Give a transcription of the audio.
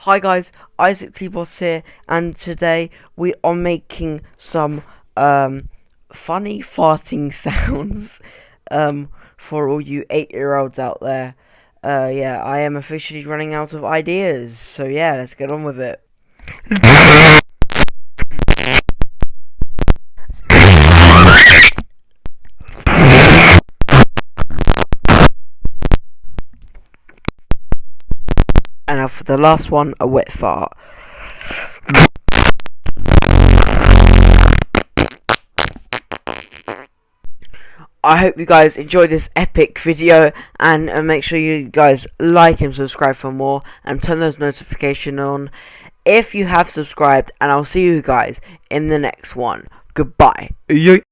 Hi guys, Isaac T-Boss here, and today we are making some funny farting sounds for all you 8-year-olds out there. Yeah, I am officially running out of ideas, so yeah, let's get on with it. And now for the last one, a wet fart. I hope you guys enjoyed this epic video, and make sure you guys like and subscribe for more, and turn those notifications on if you have subscribed, and I'll see you guys in the next one. Goodbye.